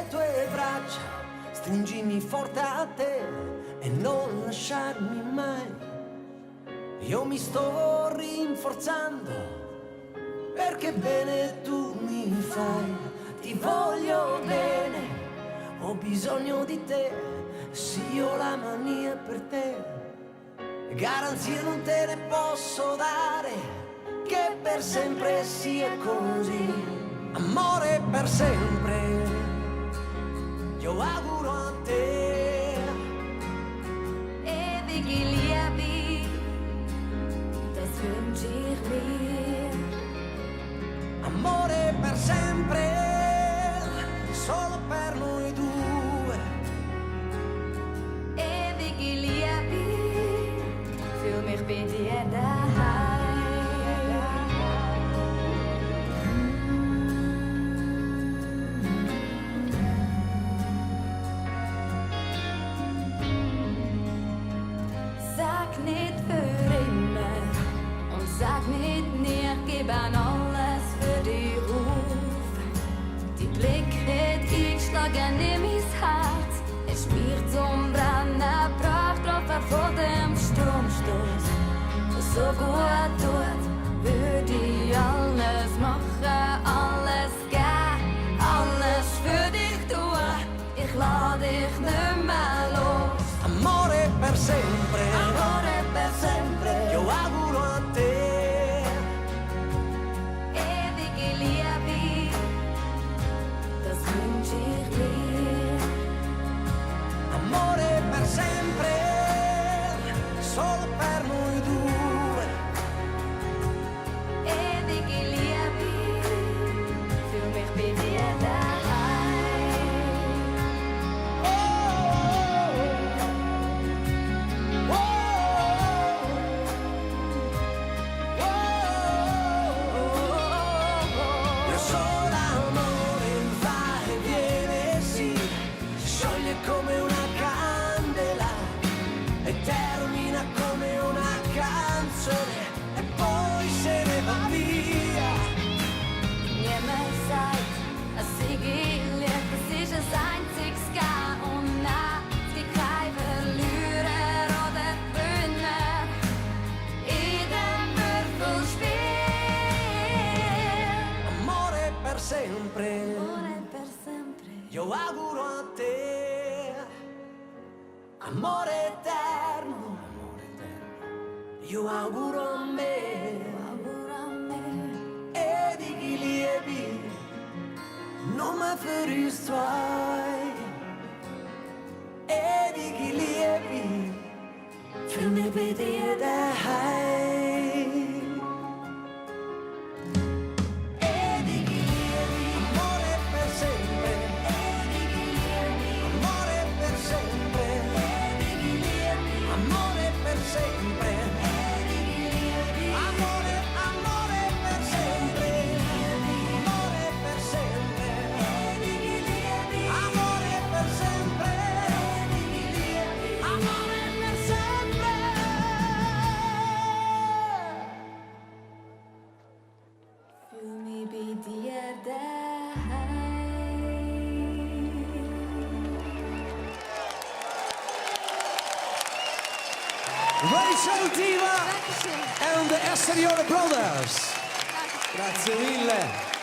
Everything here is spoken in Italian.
le tue braccia, stringimi forte a te e non lasciarmi mai. Io mi sto rinforzando perché bene tu mi fai. Ti voglio bene, ho bisogno di te, sì ho la mania per te. Garanzie non te ne posso dare, che per sempre sia così. Amore per sempre, io auguro a te. Ewige Liebe, das wünsch ich mir. Amore per sempre, solo per noi due. Ewige Liebe, fühl mich bei dir daheim. Sag nicht für immer und sag nicht nie, ich gebe an alles für dich auf. Die Blick hat eingeschlagen in mein Herz, es schmiert zum Brennen, brach drauf vor dem Stromstoß. Was so gut tut, würde ich alles machen, alles geben, alles für dich tun. Ich lade dich nicht mehr los. Amore per sempre, Amore per sempre, io auguro a te. ewige Liebe, das wünsch ich dir. Amore per sempre, solo per noi due. Ewige Liebe, fühl mich bei dir daheim. Oh, oh, oh, oh. Io sono l'amore, va e viene, sì, si scioglie come una candela e termina come una canzone e poi se ne va via. Niemand sagt, dass sie geliebt, das ist das einzig's Gehen und Nein. Es gibt kein Verlieren oder Gewinnen in dem Würfelspiel. Amore per sempre, Amore per sempre, io auguro a te. Amore eterno, io auguro a me. auguro a me. Ewige Liebe, Nummer für uns zwei. Ewige Liebe, fühl mich bei dir daheim. Ewige Liebe, amore per sempre. Ewige Liebe, amore per sempre. Ewige Liebe, amore per sempre. Ewige Liebe, amore, amore per sempre. Amore per sempre. Ewige Liebe, amore per sempre. Ewige Liebe, amore per sempre. Fühl mich bei dir daheim. Rachel Diva Dankeschön. and the Esteriore Brothers. Grazie mille.